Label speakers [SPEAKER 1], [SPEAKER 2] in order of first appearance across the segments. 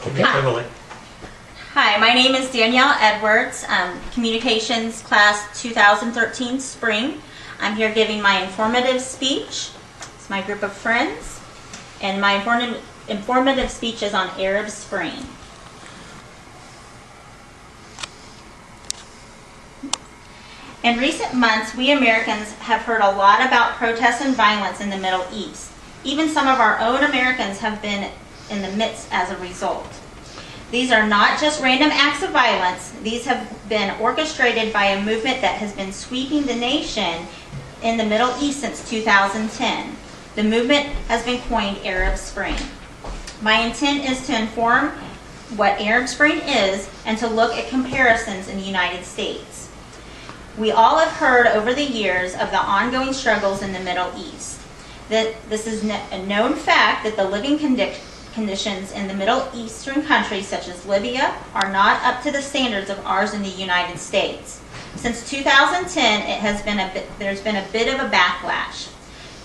[SPEAKER 1] Okay,
[SPEAKER 2] Hi.
[SPEAKER 1] Emily.
[SPEAKER 2] Hi, my name is Danielle Edwards, Communications Class 2013 Spring. I'm here giving my informative speech. It's my group of friends, and my informative speech is on Arab Spring. In recent months, we Americans have heard a lot about protests and violence in the Middle East. Even some of our own Americans have been in the midst as a result. These are not just random acts of violence. These have been orchestrated by a movement that has been sweeping the nation in the Middle East since 2010. The movement has been coined Arab Spring. My intent is to inform what Arab Spring is and to look at comparisons in the United States. We all have heard over the years of the ongoing struggles in the Middle East. This is a known fact that the living conditions in the Middle Eastern countries such as Libya are not up to the standards of ours in the United States. Since 2010, there's been a bit of a backlash.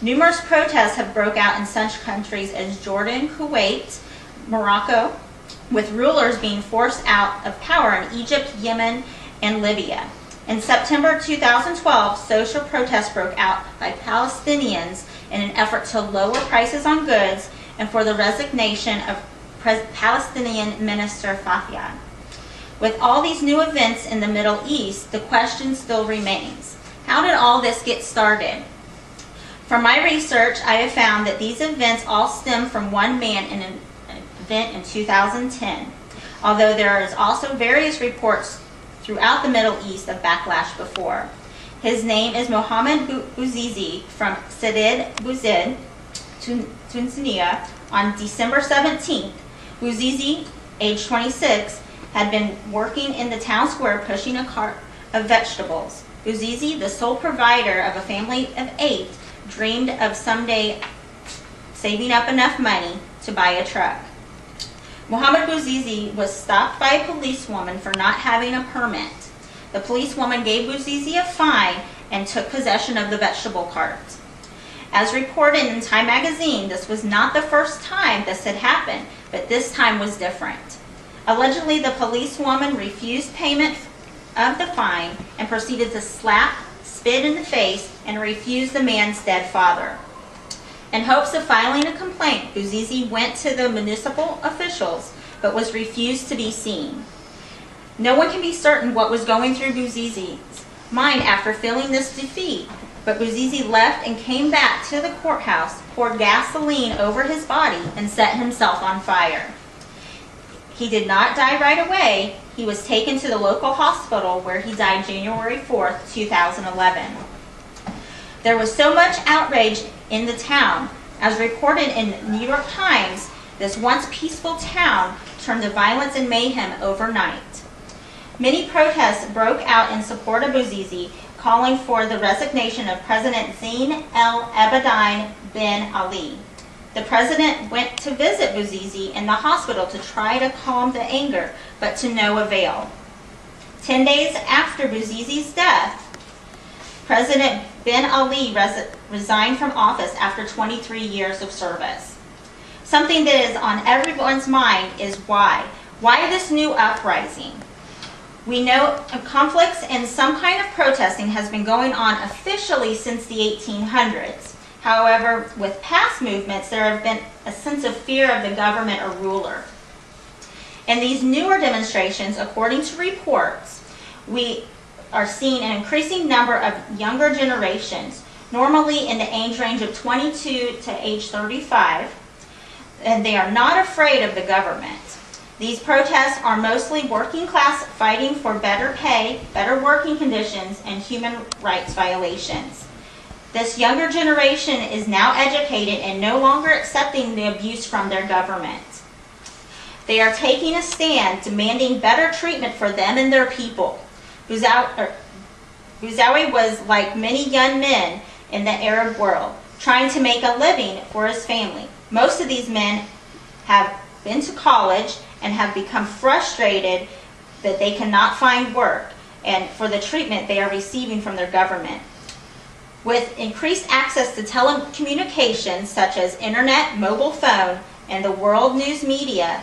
[SPEAKER 2] Numerous protests have broke out in such countries as Jordan, Kuwait, Morocco, with rulers being forced out of power in Egypt, Yemen, and Libya. In September 2012, social protests broke out by Palestinians in an effort to lower prices on goods and for the resignation of Palestinian Minister Fayyad. With all these new events in the Middle East, the question still remains: how did all this get started? From my research, I have found that these events all stem from one man in an event in 2010, although there is also various reports throughout the Middle East of backlash before. His name is Mohammed Bouazizi from Sidi Bouzid, Tunisia. On December 17th, Bouazizi, age 26, had been working in the town square pushing a cart of vegetables. Bouazizi, the sole provider of a family of 8, dreamed of someday saving up enough money to buy a truck. Mohammed Bouazizi was stopped by a policewoman for not having a permit. The policewoman gave Bouazizi a fine and took possession of the vegetable cart. As reported in Time magazine, this was not the first time this had happened, but this time was different. Allegedly, the policewoman refused payment of the fine and proceeded to slap, spit in the face, and refuse the man's dead father. In hopes of filing a complaint, Bouazizi went to the municipal officials, but was refused to be seen. No one can be certain what was going through Bouazizi's mind after feeling this defeat, but Bouazizi left and came back to the courthouse, poured gasoline over his body, and set himself on fire. He did not die right away. He was taken to the local hospital where he died January 4th, 2011. There was so much outrage in the town. As reported in the New York Times, this once peaceful town turned to violence and mayhem overnight. Many protests broke out in support of Bouazizi, calling for the resignation of President Zine El Abidine bin Ali. The president went to visit Bouazizi in the hospital to try to calm the anger, but to no avail. 10 days after Bouazizi's death, President bin Ali resigned from office after 23 years of service. Something that is on everyone's mind is why. Why this new uprising? We know conflicts and some kind of protesting has been going on officially since the 1800s. However, with past movements, there have been a sense of fear of the government or ruler. In these newer demonstrations, according to reports, we are seeing an increasing number of younger generations, normally in the age range of 22 to age 35, and they are not afraid of the government. These protests are mostly working class fighting for better pay, better working conditions, and human rights violations. This younger generation is now educated and no longer accepting the abuse from their government. They are taking a stand, demanding better treatment for them and their people. Bouazizi was like many young men in the Arab world, trying to make a living for his family. Most of these men have been to college and have become frustrated that they cannot find work and for the treatment they are receiving from their government. With increased access to telecommunications such as internet, mobile phone, and the world news media,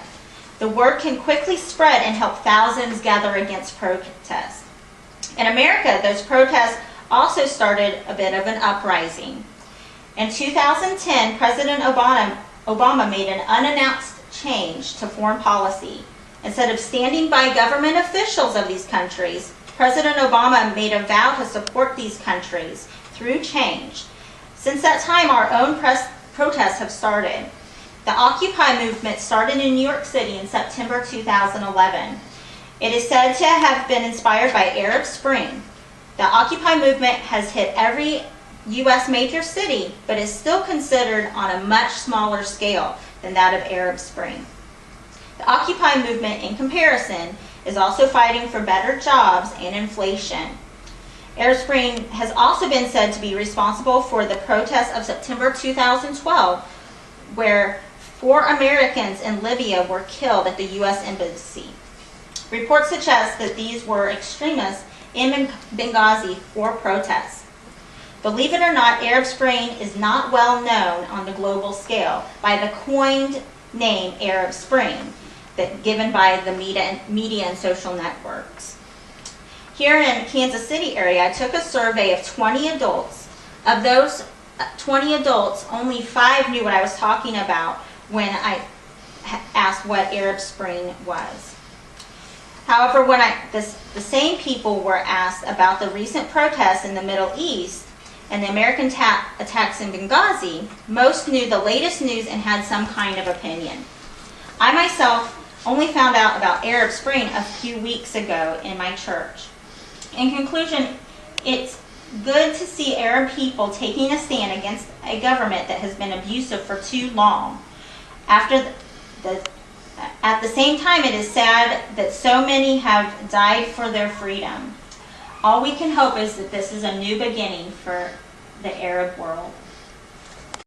[SPEAKER 2] the word can quickly spread and help thousands gather against protests. In America, those protests also started a bit of an uprising. In 2010, President Obama made an unannounced change to foreign policy. Instead of standing by government officials of these countries, President Obama made a vow to support these countries through change. Since that time, our own protests have started. The Occupy movement started in New York City in September 2011. It is said to have been inspired by Arab Spring. The Occupy movement has hit every U.S. major city, but is still considered on a much smaller scale than that of Arab Spring. The Occupy movement, in comparison, is also fighting for better jobs and inflation. Arab Spring has also been said to be responsible for the protests of September 2012, where 4 Americans in Libya were killed at the U.S. Embassy. Reports suggest that these were extremists in Benghazi for protests. Believe it or not, Arab Spring is not well known on the global scale by the coined name Arab Spring, given by the media and social networks. Here in Kansas City area, I took a survey of 20 adults. Of those 20 adults, only 5 knew what I was talking about when I asked what Arab Spring was. However, when the same people were asked about the recent protests in the Middle East and the American attacks in Benghazi, most knew the latest news and had some kind of opinion. I myself only found out about Arab Spring a few weeks ago in my church. In conclusion, it's good to see Arab people taking a stand against a government that has been abusive for too long. At the same time, it is sad that so many have died for their freedom. All we can hope is that this is a new beginning for the Arab world.